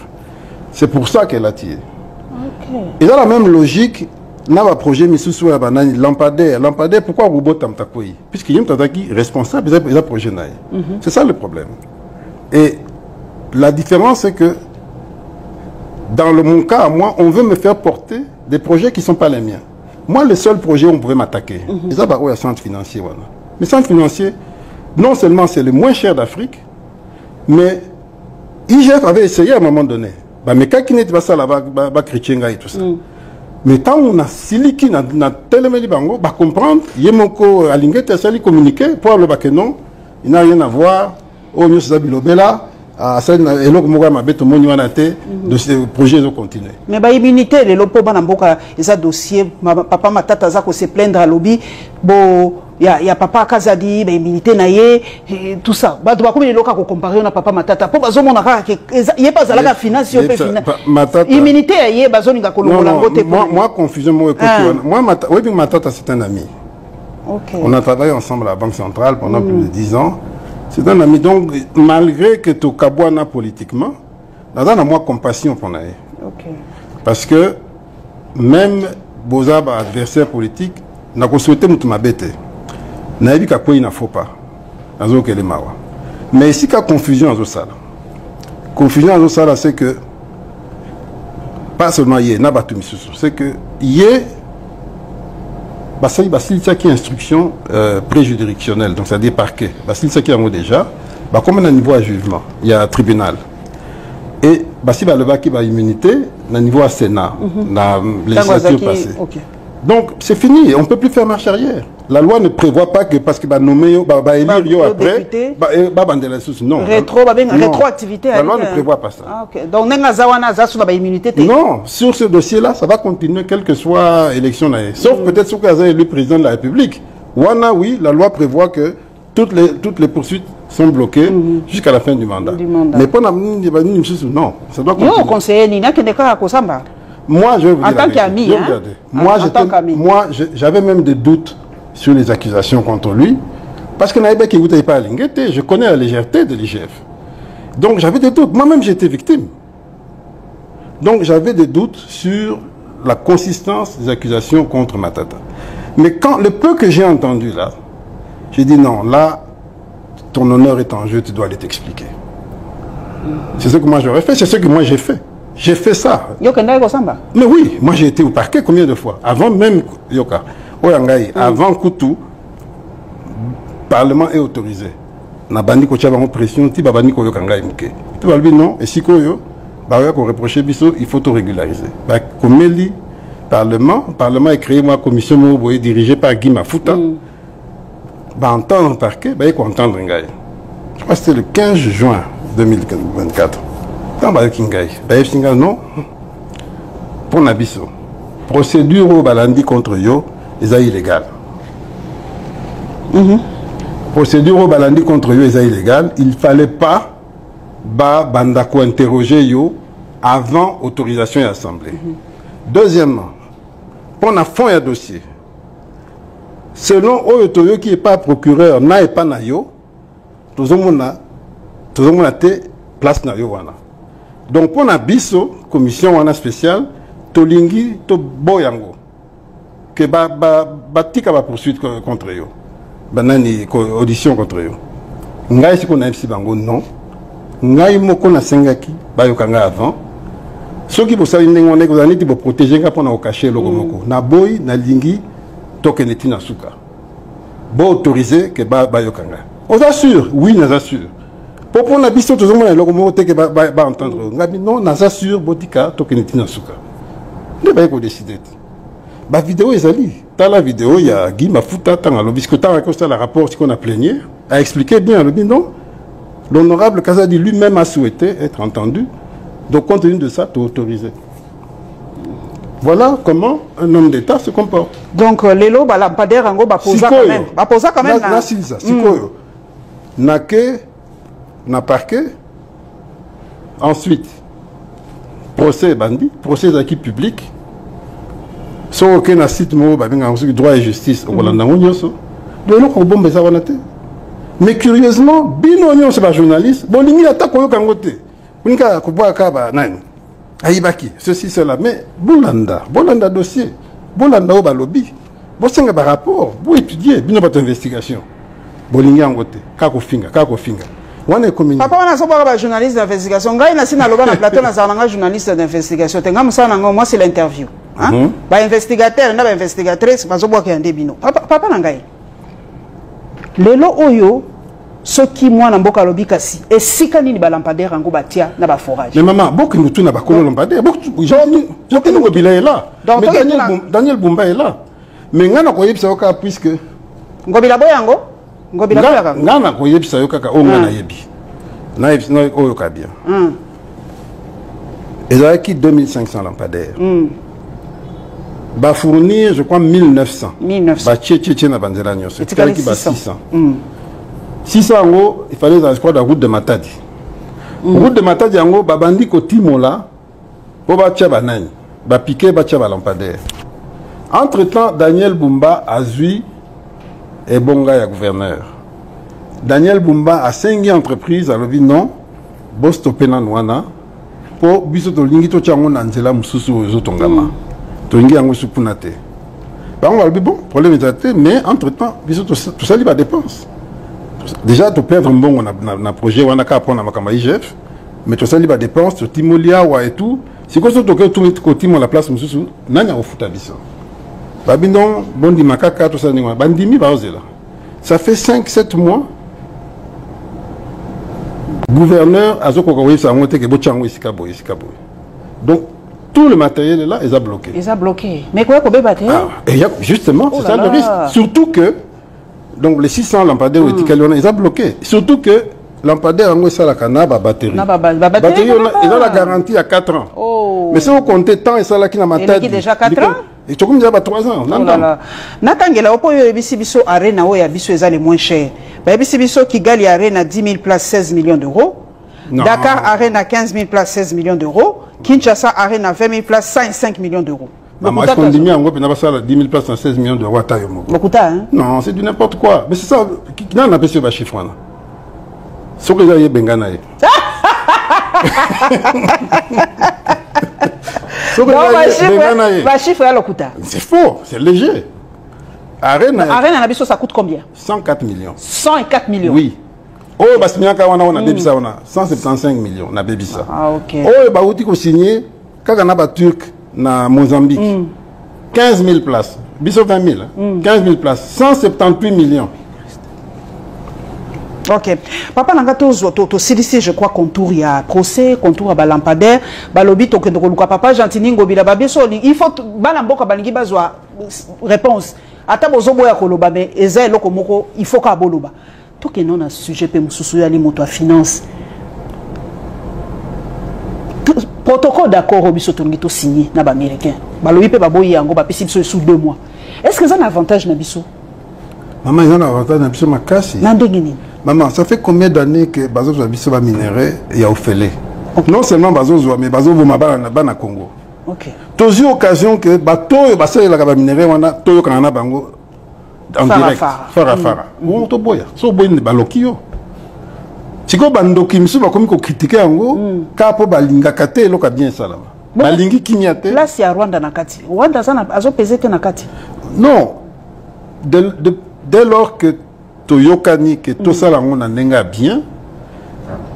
C'est pour ça qu'elle a tiré. Et dans la même logique, n'a pas projet misusu ya banani lampadaire. Pourquoi robot tamtakoi? Puisqu'il y a un responsable des projets naïe. C'est ça le problème. Et la différence c'est que dans mon cas, à moi, on veut me faire porter des projets qui ne sont pas les miens. Moi, le seul projet où on pouvait m'attaquer, c'est ça, il y a centre financier. Voilà. Mais centre financier, non seulement c'est le moins cher d'Afrique, mais IGF avait essayé à un moment donné. Mais quand il n'était pas ça, là-bas, chrétien et tout ça. Mais tant on a siliki dans tel bango, bah comprendre, yemoko alingete sali communiquer pour le bac non, il n'a rien à voir. Oh, nous sommes bilobela. Et donc, moi, ma bête, mon de ces projets ont continué. Mais bah immunité, les lopes banamboka, ils a dossier, papa ma tata zako se plaindre à lobby, bon, il y a papa Kazadi, bah immunité naie, tout ça. Bah tu vas comme les locaux comparer on papa ma tata. Pour bazo mon arra, il y a pas ça la finance, il y a finance. Immunité aie, bazo ni gakolo molangote. Moi confusion moi oui ma tata c'est un ami. On a travaillé ensemble à la Banque centrale pendant plus de 10 ans. C'est un ami, donc malgré que tu cabouana politiquement, nous avons moi compassion pour nous. Parce que même Bozab, adversaire politique, n'a pas souhaité nous m'abêter. N'a pas dit qu'il ne faut pas. Mais ici, il y a confusion dans ça. Confusion dans ça, c'est que, pas seulement hier, c'est que hier, il y a une instruction préjuridictionnelle, donc c'est-à-dire parquet. Il y a un déjà, comme on a un niveau à jugement, il y a un tribunal. Et il y a le immunité, au niveau à Sénat, dans les législature passée. Donc c'est fini, on ne peut plus faire marche arrière. La loi ne prévoit pas que parce qu'il va nommer, élire après, non. Rétroactivité. La loi ne prévoit pas ça. Donc immunité. Non, sur ce dossier-là, ça va continuer quelle que soit l'élection. Sauf peut-être si vous avez élu président de la République. Oui, la loi prévoit que toutes les poursuites sont bloquées jusqu'à la fin du mandat. Mais pour non, ça doit continuer. Non, conseiller Nina qui n'est pas à Kosamba. Moi, je vais vous dire. En tant qu'ami, moi, j'avais même des doutes sur les accusations contre lui, parce que Naïba qui ne pas à Linguete, je connais la légèreté de l'IGF. Donc j'avais des doutes. Moi-même, j'étais victime. Donc j'avais des doutes sur la consistance des accusations contre Matata. Mais quand le peu que j'ai entendu là, j'ai dit non, là, ton honneur est en jeu, tu dois aller t'expliquer. C'est ce que moi j'aurais fait, c'est ce que moi j'ai fait. J'ai fait ça. Mais oui, moi j'ai été au parquet combien de fois? Avant même Yoka. Avant Koutou, le Parlement est autorisé. Na bandi ko tchaba pression, ti babani ko yokangai mke. Tu vas dire non, et si ko yo, bah ko reprocher biso, il faut tout régulariser. Bah comme le Parlement est créé moi commission moboye dirigée par Guy Mafuta. Bah entendre parquet, bah il faut entendre ngai. Je crois que c'était le 15 juin 2024. Dans bah kingai, bah singa non. Pour nabiso. Procédure au balandi contre yo, est illégal. Procédure au balandi contre eux est illégale. Il ne fallait pas bandako interroger yo avant autorisation et assemblée. Deuxièmement, pour un fond et un dossier, selon Oyotoyo qui n'est pas procureur, n'a pas na yo, tout le monde a place na yo wana. Donc pour na biso commission wana spéciale, tolingi to boyango que tika ba poursuite contre yo. Banani audition contre eux. Ngai si qu'on a MC bango non. Ngai moko na sengaki bayokanga avant. Ceux qui posent une ligne on est que vous allez pour protéger quand on a caché le moko. Na boy na lingi tokeneti na suka. Bo autorisé que bayokanga. On assure, oui nous assure. Pour prendre la biso tout le monde le moko te que ba entendre. Ngai non nous assure botika tokeneti na suka. Ne ba ko décider. La vidéo est allée. Dans la vidéo, il y a Guy Mafuta, puisque tant que le rapport qu'on a plaigné, a expliqué bien, le dit non. L'honorable Kazadi lui-même a souhaité être entendu. Donc, compte tenu de ça, tu es autorisé. Voilà comment un homme d'État se comporte. Donc, les lots, la padère, en gros, posa quand même. Posa quand même. Na parquet. Ensuite, procès bandit, procès d'acquis public. Si on a un site droit et justice, mais curieusement, Bino c'est pas journaliste, Bolimi attaque au Kangote. Bunka Kuboa Kaba, Aïbaki, ceci, cela. Mais Bolanda dossier, Bolanda Oba lobby, Bosenga par rapport, vous étudiez, Bino pas d'investigation. Bolimi Angote, Kako Finga. Papa, on a un journaliste d'investigation. Quand il y a un plateau, on a un journaliste d'investigation. Moi, c'est l'interview. Ba investigateur, na ba investigatrice, bazoboa ki ande bino. Papa nangai. Lelo oyo soki mwana mboka lobi kasi esika nini ba lampadaire ngo batia na ba forage. Mais maman, beaucoup mutu na ba kolo lampadaire, beaucoup joki ngo bila est là. Mais Daniel Bumba est là. Mais ngana ko yebisa oka puisque ngobila boyango, ngobila boyaka. Ngana ko yebisa oka ka o ngana yebi. Na yebisa no oyo ka bien. Ils ont acquis 2500 lampadaires. Va fournir, je crois, 1900. 1900. C'est-à-dire qu'il va 600. 600 en gros, il fallait, je crois, la route de Matadi. Route de Matadi, en gros, babandi ko timola, pour batia banani, ba piquer, batia lampadaire. Entre-temps, Daniel Bumba a zui et Bonga ya gouverneur. Daniel Bumba a 5 entreprises, alors dit non, bo stopé na nouana, pour bisoto lingi to tiango na nzela mususu ozotongama. Tongi yango supunate. Bah on va le bon problème est mais entre-temps, tout ça il va dépense. Déjà tu perdre un bon on a projet on a qu'à prendre ma IGF, mais tout ça il va dépense, tu timolia ou et tout. C'est quoi ça tout côté la place mususu nanya au foot abisso. Bah bindon bon di makaka tout ça ni bandimi ba là. Ça fait 5-7 mois. Gouverneur azoko ko ça monter que bochango isika boy. Donc tout le matériel est là, ils ont bloqué. Ils ont bloqué. Mais quoi qu'on peut battre? Justement, c'est ça le risque. Surtout que, donc les 600 lampadaires ils ont bloqué. Surtout que lampadaire en ça la cana batterie. Batterie, ils ont la garantie à 4 ans. Oh. Mais si vous comptez tant et ça là qui n'a matériel. Il déjà 4 ans. Et tu as comme déjà 3 ans. Natangela opo yo ebisi biso arena o ya biso ezali moins cher. Ba ebisi biso Kigali arena 10 000 places 16 millions d'euros. Dakar arena 15 000 places 16 millions d'euros. Kinshasa arena 20 000 places 105 millions d'euros. Maman, est-ce qu'on dit bien en gros, 10 000 places dans 16 millions d'euros à taille? Hein? Non, c'est du n'importe quoi. Mais c'est ça, qui n'a pas appelé ce chiffre là? Ce que j'ai Bengana. C'est faux, c'est léger. Arena, ça coûte combien? 104 millions. 104 millions? Oui. Oh, bah, c'est bien qu'on a baby ça, on a 175 millions, on a baby ça. Ah, ok. Oh, bah, où signé, quand on a Turc, na Mozambique, 15 000 places. Biso 20 000, 15 000 places, 178 millions. Ok. Papa Nangato, CDC, je crois, contour, il y a procès, contour à lampadaire, balobi, papa, Jantiningo, il faut, balamboka, balingi, bazwa, réponse. Atabozo boya koloba, mais eza eloko moko, il faut ka boloba. Tout que non a sujet, pe mususu ya li moto finance. Protocole d'accord, obiso tongito signé, na ba américain. Balobi pe baboyi yango, ba pesi biso sous 2 mois. Est-ce que ça a un avantage na biso? Maman, il y a un avantage na biso makasi. Maman, ça fait combien d'années que Bazo Biso va minérer et a offert? Non seulement Bazo mais Bazo Vomaba na Congo. Ok. Tous occasion que bateau et la minérer, on a Toyo Kanana Bango en direct. Fara. On to boya. So boy ne balokio. Tiko bandoki misu ba komi ko critiquer ango, ka po balinga kate loka bien ça là. Balingi kimiate. Là c'est à Rwanda nakati. Rwanda ça azo pesé te nakati. Non. Dès lors que Toyokani que tout ça là on a bien,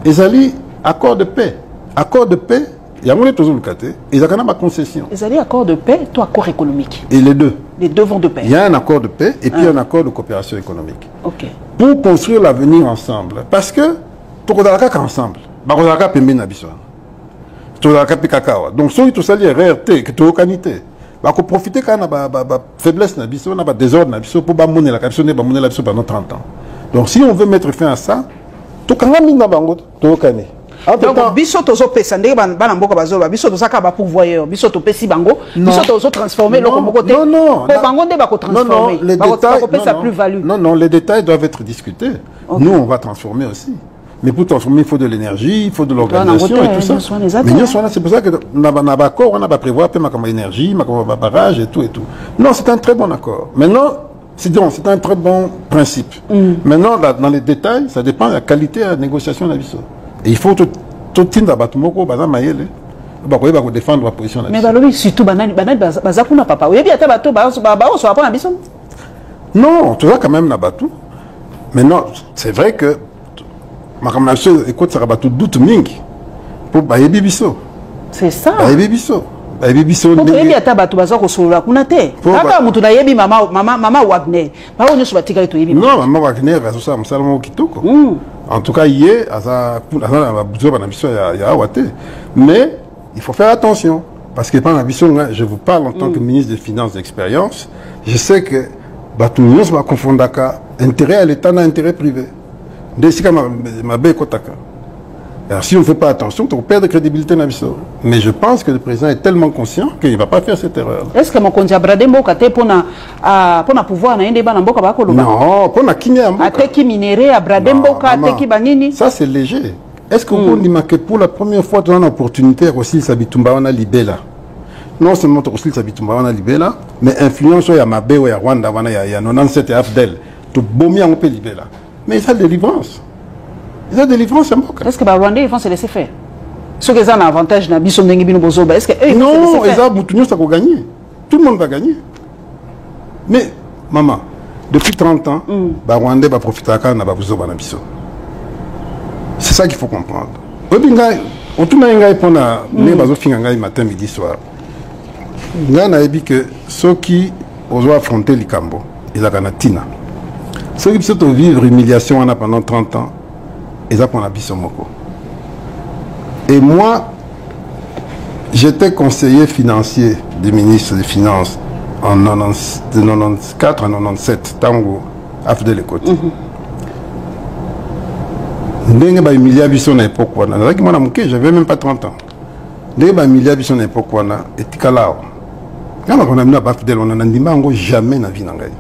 ils allaient accord de paix. Accord de paix, il y a toujours le cas. Ils ont ma concession. Ils allaient accord de paix, toi accord économique. Et les deux. Les deux vont de paix. Il y a un accord de paix et puis un accord de coopération économique. Ok. Pour construire l'avenir ensemble, parce que tout le monde ensemble. Bakozaka pembe na biso. Tokozaka pikakawa. Donc so tout ça lié RRT que Toyokanité. Bah, qu'on profite quand on a faiblesse, on a désordre, pour pas monnaie la caption, pas monnaie la pendant 30 ans. Donc, si on veut mettre fin à ça, tout quand on a mis dans bango, tout cané. Donc, biso tozo pesande bana mboka bazoba, biso toza ka ba pouvoyeur, biso to pesi bango, biso tozo transformer le comme côté. Non. Pour bango ndé ba ko transformer. Les détails, non, les détails doivent être discutés. Nous, on va transformer aussi. Mais pour transformer, il faut de l'énergie, il faut de l'organisation et tout ça. Mais c'est pour ça que on a accord, on a prévoir ma énergie, ma barrage et tout. Non, c'est un très bon accord. Maintenant, c'est un très bon principe. Maintenant, dans les détails, ça dépend de la qualité de la négociation de la vie. Et il faut tout le temps défendre la position de la vie. Mais surtout, papa. Non, tu vois quand même Nabatou. Maintenant, c'est vrai que écoute, ça va tout doute ming pour Bayebi Bisso. C'est ça. Bayebi Bisso. Bayebi Bisso. Pour Bayebi Atabatou Bazako Sola Kunate. Kaka Mutuna Yebi Mama Wagner. Pas on ne soit tigre to Yebi. Non, Mama Wagner, ça me salmo kitoko. En tout cas, hier, mais il faut faire attention. Parce que pendant la je vous parle en tant que ministre des Finances d'expérience, je sais que Batou va confondre intérêt à l'État et intérêt privé. Alors si on ne fait pas attention, on perd de crédibilité. Mais je pense que le président est tellement conscient qu'il ne va pas faire cette erreur. Est-ce que mon conseiller Bradembo a pour pouvoir non, pour na qui minéré à Bradembo ça c'est léger. Est-ce qu'on dit que pour la première fois on a une opportunité aussi Sabitumba on a libéla. Non seulement aussi Sabitumba on a libéla, mais influence il y a Mabe ou il y a Rwanda, il y a 97 et Afdel. Tout bomi on peut libéla. Mais ça délivrance. Ça délivrance c'est bon. Est-ce que les Rwandais vont se laisser faire? Ceux qui ont un avantage dans Bisson Dengi Bozoba, est-ce que eux non, ils ont ça va gagner. Tout le monde va gagner. Mais maman, depuis 30 ans, les Rwandais vont profiter de la Bozoba na Bisson. C'est ça qu'il faut comprendre. On tourne à pour na les bazo finga matin midi soir. On a dit que ceux qui osent affronter les Cambo, ils ont tina. Ceux qui peuvent vivre l'humiliation pendant 30 ans, ils ont pour Moko. Et moi, j'étais conseiller financier du ministre des Finances en 94 à 97, Tango, Afdel et Côté. J'avais même pas 30 ans. Et Tikalao. Quand on a amené à Bafdel, on a dit jamais na vie n'angai.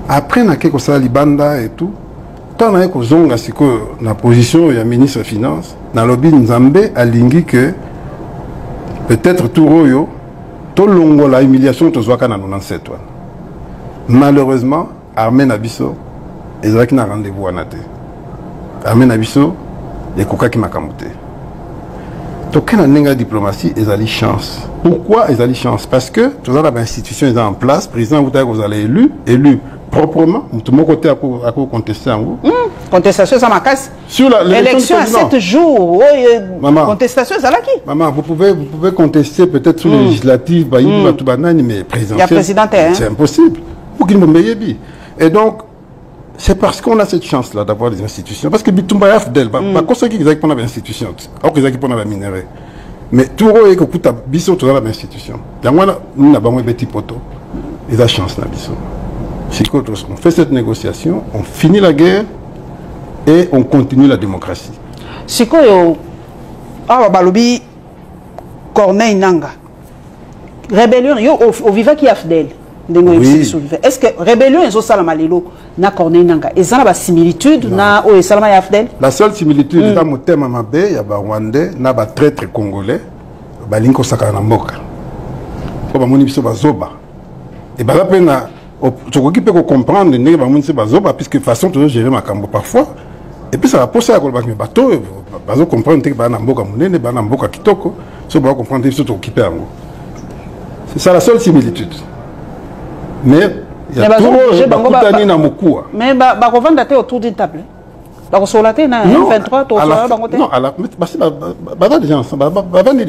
Après, on a quelque chose libanda et tout. Quand on a quelque chose na position il y a ministre des Finances, dans le lobby Nzambe a lingi que peut-être tout royo, tout longo la humiliation tout soit kana 97 toi. Malheureusement, Armée Nabiso, ils ont un rendez-vous à Nate. Armée Nabiso, les coca qui m'a camoté. Donc, quand on a une diplomatie, ils ont chance. Pourquoi ils ont chance? Parce que tout ça, l'institution est en place, président, vous allez élu proprement, tout le monde côté à contester en vous. Contestation, ça m'a cassé. Sur l'élection à 7 jours, contestation, ça l'a qui? Maman, vous pouvez contester peut-être sur les législatives, mais présidentielle. Il y a président, c'est impossible. Pour qu'il me meille. Et donc, c'est parce qu'on a cette chance-là d'avoir des institutions. Parce que Bitumba Afdel, pas ceux qui ont des institutions, alors qu'ils ont des minéraux. Mais tout le monde est que Bisso, tout dans l'institution. Nous avons un petit poteau. Ils ont chance, Bisso. On fait cette négociation, on finit la guerre et on continue la démocratie. C'est quoi, Balobi, Corneille Nanga, rébellion, au vivant qui Afdel. Oui. Est-ce que rébellion et Salamalelo na Corneille Nanga, ils ont la similitude na o Salama Afdel? La seule similitude dans mon thème Mabé, il y a Rwandais, na ba traître congolais, balinko sakana mboka. Ko ba moni biso bazoba. Et ba la pena tu peux comprendre ne ba moni se bazoba puisque façon de gérer makambo parfois. Et puis ça va pousser à ko ba bateau, bazo comprendre que ba na mboka munene, ba na mboka kitoko, so ba comprendre que tu occupé ango. C'est ça la seule similitude. Mais il y a tout le monde mais revendre autour d'une table. La consolaté na 23 to non à la bavandi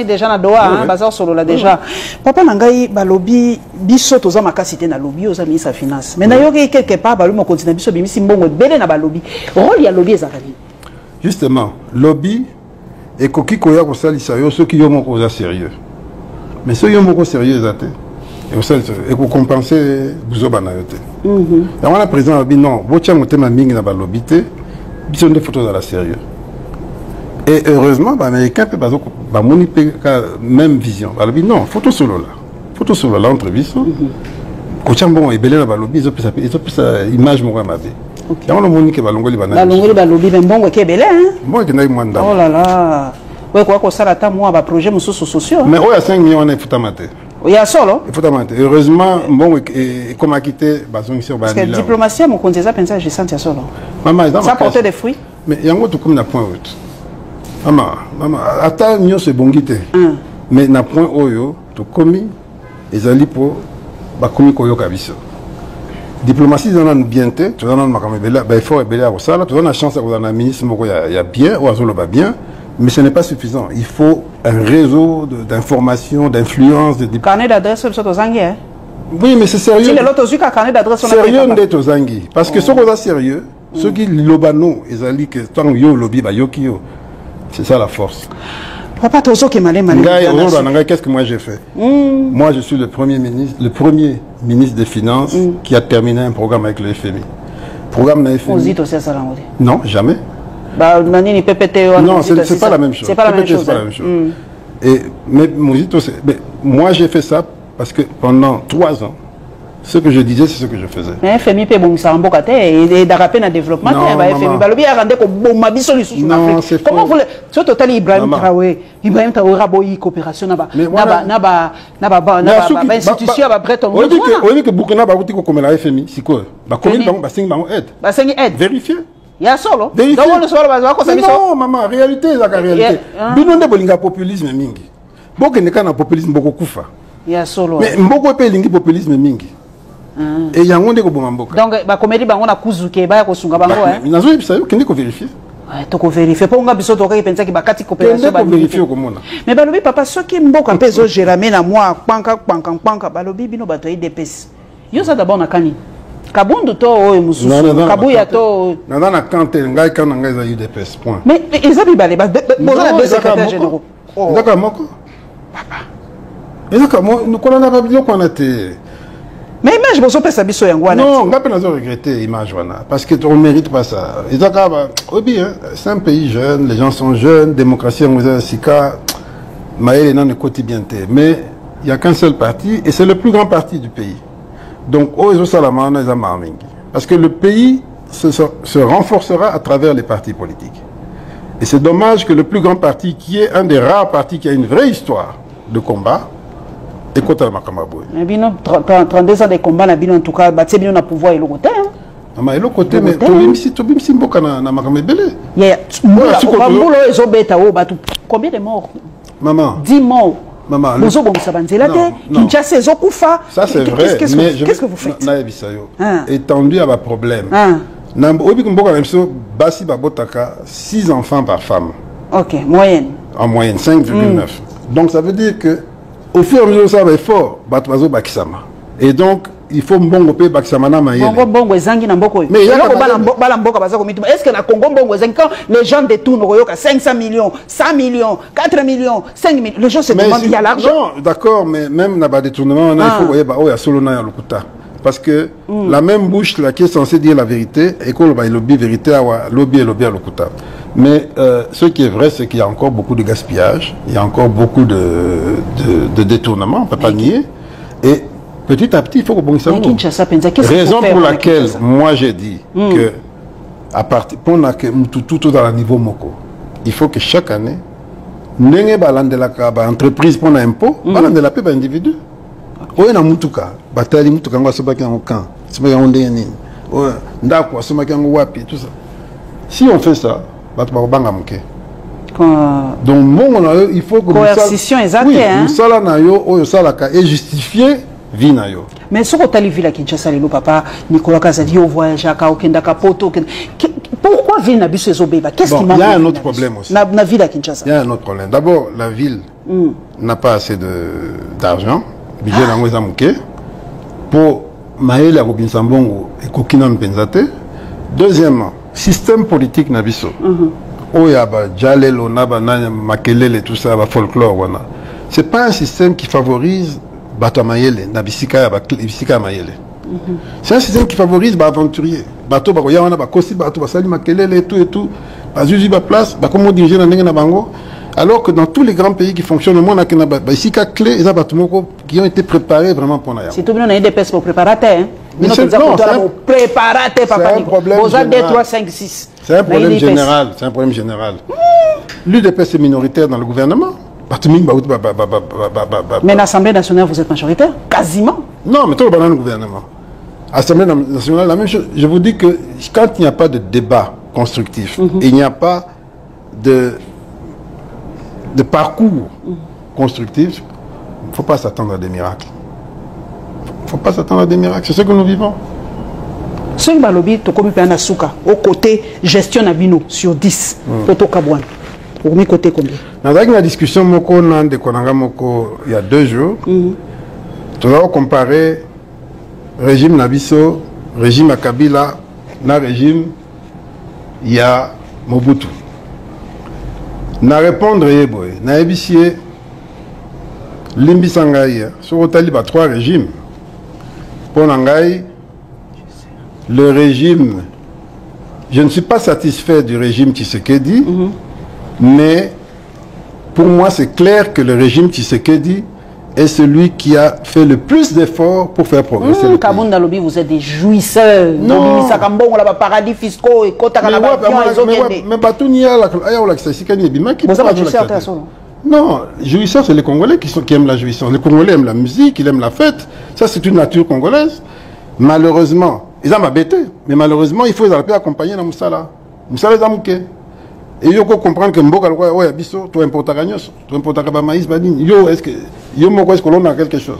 déjà na doa bazar solo la déjà papa nangai balobi biso toza makasité na lobi oza ministre finance mais na yoki quelque part balobi mo continue biso bimisi mbongo belé na balobi rôle ya lobby ezakali justement lobby et koki koya ko salisa yo ceux qui yo moko za sérieux mais ceux yo moko sérieux ezate et pour compenser vous avez la président a dit non vous tiens mon thème mingi na balobité ils ont des photos à la sérieux et heureusement les américains peuvent pas même vision balobi non photo solo là entre vision quand tiens bon et belé na balobi ils ont plus image mon ma vie et on a monique balongoli balobi ben bon que belé hein moi qui n'ai moins oh là là ouais quoi ça là moi ba projet sociaux mais oh il y a 5 millions on est foutamate. Il y a solo. Il faut t'amener. Heureusement, bon, comme a quitté, parce que diplomatie, mon compte ça, pensez, j'ai senti solo. Maman, ça portait des fruits. Mais il y a un autre comme na point haut. Maman, attends, mieux c'est bon guité. Mais na point oyo, to commis, les alliés pour, ba commis koyo kabiso. Diplomatie, ils en ont bien été, tu en as ma belle, il faut ébélé à ça, tu en as la chance d'avoir un ministre, il y a bien, ou à solo va bien. Mais ce n'est pas suffisant. Il faut un réseau d'informations, d'influence. Carnet d'adresse sur aux Zangui. Oui, mais c'est sérieux. Si l'autre aussi carnet d'adresse sur sérieux d'être aux Zangui. Parce que ceux qui sont sérieux, ceux qui lobano, ils ont dit que tant yo lobby, c'est ça la force. Papa Tozo qui m'a qu'est-ce que moi j'ai fait? Moi, je suis le premier ministre des Finances qui a terminé un programme avec le FMI. Programme de FMI. Non, jamais. Non, c'est pas la même chose. C'est pas la même chose. Mais moi, j'ai fait ça parce que pendant 3 ans, ce que je disais, c'est ce que je faisais. Mais FMI peut bon ça en bocate et d'arraper dans développement. FMI balobi a rendu comme bon mabiso les sous. Non, c'est comment vous sur total Ibrahim Traoré raboyi coopération na institution ba Bretton Woods. On dit que Burkina ba uti ko comme la FMI, c'est quoi? Ba commune ba singi ba aide. Ba singi aide. Vérifier. Il y a solo. Non, maman, réalité, c'est la réalité. Binonde bolinga populisme mingi. Boke neka na populisme boko kufa. Il y a solo. Mais mboko pe lingi populisme mingi. Et yango ndeko bomamboka. Donc ba comédie bango na kuzuke ba ko sunga bango hein. Nazo yebisa yo kende ko vérifier. Ouais, to ko vérifier pour nga biso to ka pensa ki bakati coopération ba vérifier ko mona. Mais balobi papa soki mboka pezo géramé na moi panka balobi bino bato IDPS. Yo ça d'abord na kani. Kabundu to oyo mususu kabuya to na kante ngai kana ngai za UDPS point mais ezabi bale bozana deux secrétaires généraux ndaka moko papa ezaka mo nkola na babilo kona te mais image bozo pesa biso yango wana non ngape nazo regretter image wana parce que on mérite pas ça ezaka ba obi hein c'est un pays jeune les gens sont jeunes démocratie en sika maele na ne quotidien te mais il n'y a qu'un seul parti et c'est le plus grand parti du pays. Donc, parce que le pays se renforcera à travers les partis politiques. Et c'est dommage que le plus grand parti, qui est un des rares partis qui a une vraie histoire de combat, et contre la Makamaboy. Mais 32 ans de combat, en tout cas, c'est bien le pouvoir et le côté. Mais le côté, mais Tobimsi Mboka na Makamebele. Combien de morts? Maman. 10 morts. Maman. Ça c'est vrai. Qu'est-ce que vous faites? Étendu à ma problème. 6 enfants par femme. Ok, moyenne. En moyenne, 5,9. Donc ça veut dire que au fur et à mesure ça va être fort, et donc il faut mbongo pe bakisama na mayele. Mbongo ezangi na mboko. Mais est-ce que na Congo mbongo ezangi quand les gens détournent 500 millions, 100 millions, 4 millions, 5 millions, les gens se demandent il y a l'argent. Non, d'accord, mais même na ba détournement, il faut voyer ba oya solo na ya lokuta. Parce que la même bouche là qui est censée dire la vérité, et qu'on va lobby vérité à lobby et lobby à lokuta. Mais ce qui est vrai, c'est qu'il y a encore beaucoup de gaspillage, il y a encore beaucoup de détournement, on ne peut pas nier. Et petit à petit, il faut que raison pour laquelle moi j'ai dit que à partir tout dans le niveau moko, il faut que chaque année, n'engé balandelaka entreprise pour l'impôt, balandelaka pa individu. Oye na mutuka, batali mutuka ngwa sobaki en camp, sobaki en ndeni. Oye ndako sobaki en wapi tout ça. Si on fait ça, bato banga muke. Donc bon il faut que coercition exacte hein. Musala na yo oyo salaka est justifié vie na yo. Mais ce que tu as vu à Kinshasa le papa Nicolas Kazadi au voyage à Okendaka Poto. Pourquoi ville n'a pas ce bébé? Qu'est-ce qui manque? Il y a un autre problème aussi. La ville à Kinshasa. Il y a un autre problème. D'abord, la ville n'a pas assez d'argent. Budget dans les amouké pour maël à Robinson Bongo et Kokinan Penzate. Deuxièmement, système politique nabiso. Oyaba, Jalelo, Naba, Makelele, tout ça, folklore, wana. C'est pas un système qui favorise Bato Mayele, Nabisika, Bisika Mayele. C'est un système qui favorise les aventuriers. Bato Bakoya, wana, Bakosi, Bato Basali, Makelele, et tout. Bazuzi, Place, Bakomo diriger dans Nenga Bango. Alors que dans tous les grands pays qui fonctionnent au monde, il y a des clés qui ont été préparés vraiment pour Naya. C'est tout bien, on a des personnes pour préparer. Mais c'est un problème général. C'est un problème général. C'est un problème général. L'UDPS est minoritaire dans le gouvernement. Mais l'Assemblée nationale, vous êtes majoritaire? Quasiment. Non, mais tout le le gouvernement. L'Assemblée nationale, la même chose. Je vous dis que quand il n'y a pas de débat constructif, il n'y a pas de parcours constructif, il ne faut pas s'attendre à des miracles. Il ne faut pas s'attendre à des miracles. C'est ce que nous vivons. Ce que Balobi, tu comme un asuka, au côté gestion Nabino sur 10, Toto Kabouan. Au mi côté combien? Dans la discussion il y a 2 jours, tu vas comparer régime Nabiso, régime Akabila, na régime il y a Mobutu. Na répondre na ebisie limbi sangai sur otaliba 3 régimes pour nangai le régime je ne suis pas satisfait du régime Tshisekedi mais pour moi c'est clair que le régime Tshisekedi est celui qui a fait le plus d'efforts pour faire progresser le pays. Kabunda Lobi, vous êtes des jouisseurs. Non. Paradis fiscaux et mais non, jouisseurs, c'est les Congolais qui aiment la jouissance. Les Congolais aiment la musique, ils aiment la fête. Ça, c'est une nature congolaise. Malheureusement, ils ont bêté. Mais malheureusement, il faut les accompagner dans Moussala. Moussala est amouké. Et il faut comprendre que Mboka, tu importes à Gagnos, tu importes à Maïs, est-ce que l'on a quelque chose?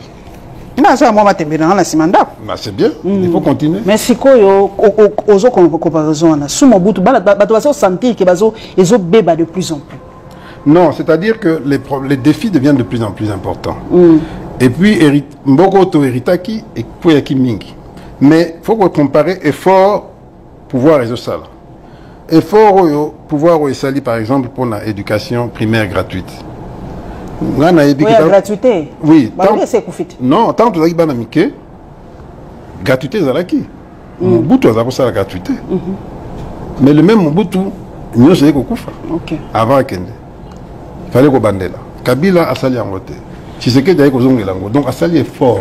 C'est bien, il faut continuer. Mais si aux comparaisons, sous mon bout, sentir qu'ils ont bébé de plus en plus. Non, c'est-à-dire que les défis deviennent de plus en plus importants. Et puis, Mboko to Eritaki et Koyaki Mingi. Mais il faut comparer effort, pouvoir et social. Effort, pouvoir et sali, par exemple, pour l'éducation primaire gratuite. Oui, la gratuité. Oui. Non, tant que vous avez banamike, gratuité, vous avez qui? Mobutu, vous avez la gratuité. Mais le même Mobutu, nous avons fait. Avant Kende. Il fallait qu'on bande là. Kabila a sali en côté. Tshisekedi d'ailleurs aux Ongelango. Donc à ça il est fort.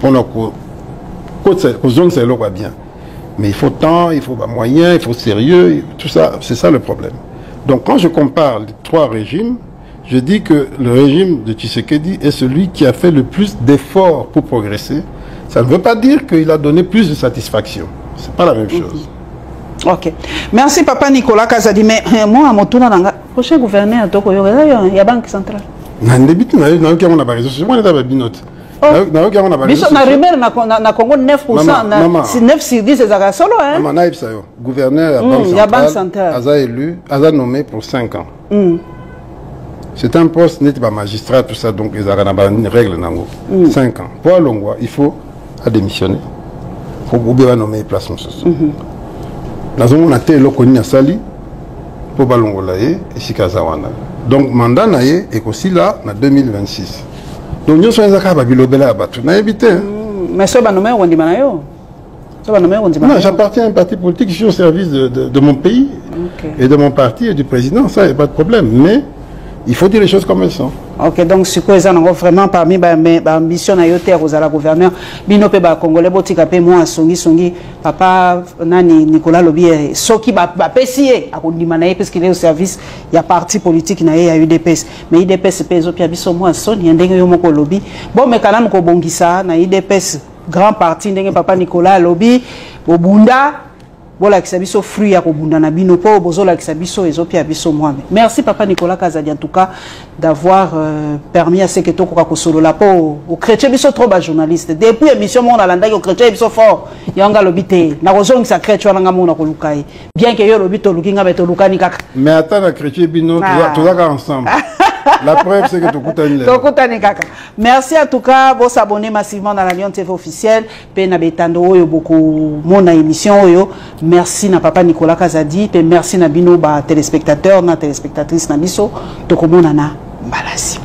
On a aux zones c'est là quoi bien. Mais il faut temps, il faut moyens, il faut sérieux, tout ça, c'est ça le problème. Donc quand je compare les trois régimes, je dis que le régime de Tshisekedi est celui qui a fait le plus d'efforts pour progresser. Ça ne veut pas dire qu'il a donné plus de satisfaction. C'est pas la même chose. Ok. Merci Papa Nicolas Kazadi. Mais moi, à mon tour, le prochain gouverneur, il y a Banque centrale. Biso na rumeur na Congo 9%, 9 sur 10 c'est solo hein. Maman naïf ça yo. Gouverneur à Banque centrale. Aza élu, aza nommé pour 5 ans. C'est un poste n'est pas magistrat tout ça donc ils ont une règle nango. 5 ans. Pour Longwa, il faut démissionner. Faut bien nommer place mon sens. Nous avons un tel lokoni asali pour balongola et sikazawana. Donc mandat naé est aussi là en 2026. Donc nous sommes à bilobela abatu na évité. Mais ça va nommer on dit manayo. Ça va nommer on dit manayo. Non, j'appartiens à un parti politique, je suis au service de mon pays et de mon parti et du président, ça y a pas de problème, mais il faut dire les choses comme elles sont. Ok, donc ce que vous avez vraiment parmi mes ambitions à yoter aux la gouverneur, binope ba congolais botika pe moi songi papa nani Nicolas Lobier soki ba pesier a kondima na parce qu'il est au service il y a parti politique na ya UDPS mais UDPS peso pia biso moi son y ndenge yo moko lobi bon mais kana ko bongisa na UDPS grand parti ndenge papa Nicolas Lobi bobunda voilà qui s'abisso fruit à kobunda na bino po bozola qui s'abisso ezopia biso moi. Merci papa Nicolas Kazadi en tout cas d'avoir permis à ce que to ko solo la po au chrétien biso trop ba journaliste depuis émission mon alanda au chrétien biso fort yanga lobité na kozong sa chrétien na ngamona ko lukai bien que yo lobito lukinga beto lukani kaka mais attends la chrétien bino tout ça ensemble. La preuve, c'est que tu coûtes kaka. Merci en tout cas, vous s'abonnez massivement dans la Lyon TV officielle. Pena betando oyo beaucoup mon émission oyo. Merci na papa Nicolas Kazadi. Merci na bino ba téléspectateurs, na téléspectatrices na biso. Tokomona na balasi.